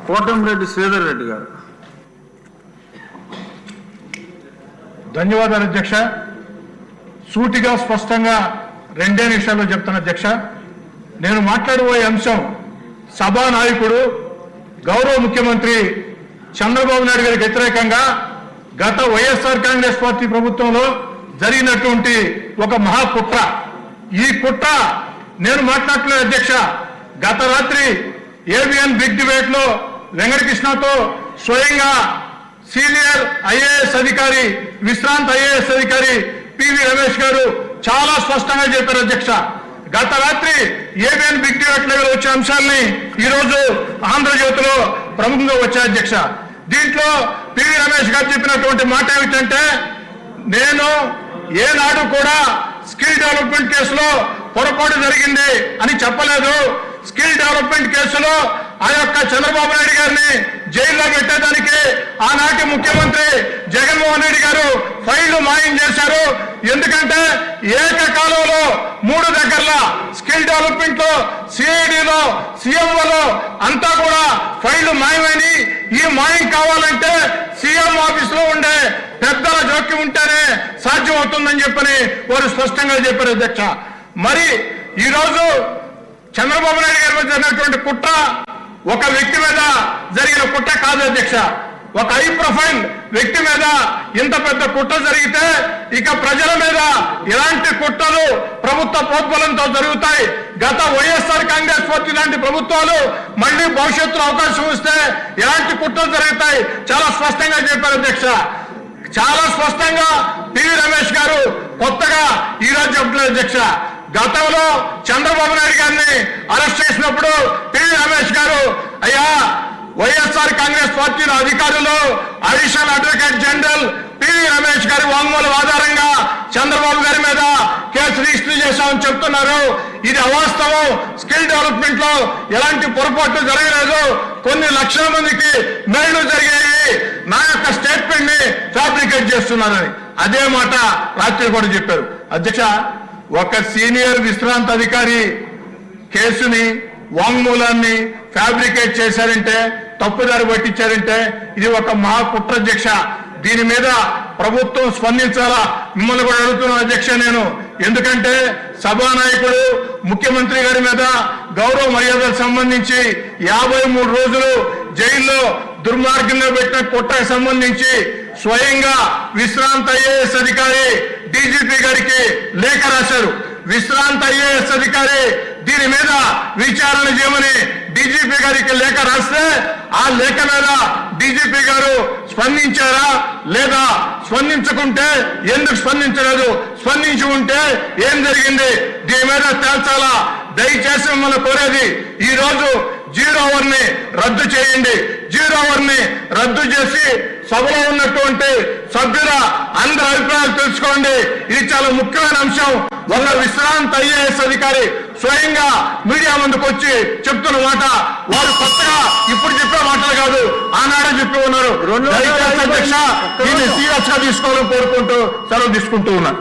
కోటంరెడ్డి శ్రీధర్ రెడ్డి గారు. ధన్యవాదాలు అధ్యక్ష. సూటిగా స్పష్టంగా రెండే నిమిషాల్లో చెప్తాను అధ్యక్ష. నేను మాట్లాడబోయే అంశం సభానాయకుడు గౌరవ ముఖ్యమంత్రి చంద్రబాబు నాయుడు గారికి వ్యతిరేకంగా గత వైఎస్ఆర్ కాంగ్రెస్ పార్టీ ప్రభుత్వంలో జరిగినటువంటి ఒక మహాకుట్ర. ఈ కుట్ర నేను మాట్లాడలేదు అధ్యక్ష. గత రాత్రి ఏబిఎన్ బిగ్ డిబేట్ లో వెంకటకృష్ణతో స్వయంగా సీనియర్ ఐఏఎస్ అధికారి, విశ్రాంత ఐఏఎస్ అధికారి పివి రమేష్ గారు చాలా స్పష్టంగా చెప్పారు అధ్యక్ష. గత రాత్రి ఏబిఎన్ బిగ్ డిబేట్ లో వచ్చిన అంశాలని ఈరోజు ఆంధ్రజ్యోతిలో ప్రముఖంగా వచ్చాయి అధ్యక్ష. దీంట్లో పివి రమేష్ గారు చెప్పినటువంటి మాట ఏమిటంటే, నేను ఏనాడు కూడా స్కిల్ డెవలప్మెంట్ కేసులో పొరపాటు జరిగింది అని చెప్పలేదు. స్కిల్ డెవలప్మెంట్ కేసులో ఆ యొక్క చంద్రబాబు నాయుడు గారిని జైల్లో పెట్టేదానికి ఆనాటి ముఖ్యమంత్రి జగన్మోహన్ రెడ్డి గారు ఫైళ్లు మాయం చేశారు. ఎందుకంటే ఏకకాలంలో 3 దగ్గరలో స్కిల్ డెవలప్మెంట్ లో, సిఐడిలో, సీఎంఓలో అంతా కూడా ఫైళ్లు మాయమని, ఈ మాయం కావాలంటే సీఎం ఆఫీస్ లో ఉండే పెద్దల జోక్యం ఉంటేనే సాధ్యం అవుతుందని చెప్పని వారు స్పష్టంగా చెప్పారు అధ్యక్ష. మరి ఈరోజు చంద్రబాబు నాయుడు గారి మీద జరిగినటువంటి కుట్ర ఒక వ్యక్తి మీద జరిగిన కుట్ర కాదు అధ్యక్ష. ఒక హై ప్రొఫైల్ వ్యక్తి మీద ఇంత పెద్ద కుట్ర జరిగితే ఇక ప్రజల మీద ఎలాంటి కుట్రలు ప్రభుత్వ ప్రోద్బలంతో జరుగుతాయి. గత వైఎస్ఆర్ కాంగ్రెస్ పార్టీ లాంటి ప్రభుత్వాలు మళ్ళీ భవిష్యత్తులో అవకాశం వస్తే ఎలాంటి కుట్రలు జరుగుతాయి చాలా స్పష్టంగా చెప్పారు అధ్యక్ష. చాలా స్పష్టంగా పివి రమేష్ గారు కొత్తగా ఈరోజు చెప్పలేదు అధ్యక్ష. గతంలో చంద్రబాబు నాయుడు గారిని అరెస్ట్ చేసినప్పుడు పివి రమేష్ గారు, అయ్యా వైఎస్ఆర్ కాంగ్రెస్ పార్టీలో అధికారులు additional advocate general PV Ramesh గారి వాంగ్మూలం ఆధారంగా చంద్రబాబు గారి మీద కేసు రిజిస్టర్ చేశామని చెప్తున్నారు. ఇది అవాస్తవం. స్కిల్ డెవలప్మెంట్ లో ఎలాంటి పొరపాట్లు జరగలేదు. కొన్ని లక్షల మందికి మేళ్లు జరిగాయి. నా యొక్క స్టేట్మెంట్ ని ఫ్యాబ్రికేట్ చేస్తున్నారని అదే మాట రాత్రి కూడా చెప్పారు అధ్యక్ష. ఒక సీనియర్ విశ్రాంత అధికారి కేసుని, వాంగ్మూలాన్ని ఫ్యాబ్రికేట్ చేశారంటే, తప్పుదారి పట్టించారంటే ఇది ఒక మహాకుట్ర అధ్యక్ష. దీని మీద ప్రభుత్వం స్పందించాలా మిమ్మల్ని కూడా అడుగుతున్నాను అధ్యక్ష నేను. ఎందుకంటే సభానాయకుడు ముఖ్యమంత్రి గారి మీద గౌరవ మర్యాదలకు సంబంధించి 53 రోజులు జైల్లో దుర్మార్గంగా పెట్టిన కుట్రకు సంబంధించి స్వయంగా విశ్రాంత ఐఏఎస్ అధికారి డీజీపీ గారికి లేఖ రాశారు. విశ్రాంత ఐఏఎస్ అధికారి దీని మీద విచారణ చేయమని డీజీపీ గారికి లేఖ రాస్తే ఆ లేఖ మీద డీజీపీ గారు స్పందించారా లేదా, స్పందించకుంటే ఎందుకు స్పందించలేదు, స్పందించి ఉంటే ఏం జరిగింది, దీని మీద తేల్చాలా. దయచేసి మిమ్మల్ని కోరేది, ఈ రోజు 0 అవర్ ని రద్దు చేయండి. 0 అవర్ ని రద్దు చేసి సభలో ఉన్నటువంటి సభ్యుల అందరి అభిప్రాయాలు తెలుసుకోండి. ఇది చాలా ముఖ్యమైన అంశం. ఒక విశ్రాంత ఐఏఎస్ అధికారి స్వయంగా మీడియా ముందుకు వచ్చి చెప్తున్న మాట వారు కొత్తగా ఇప్పుడు చెప్పే మాటలు కాదు, ఆనాడే చెప్పి ఉన్నారు. అధ్యక్ష దీన్ని సీరియస్ గా తీసుకోవాలని కోరుకుంటూ సెలవు తీసుకుంటూ ఉన్నారు.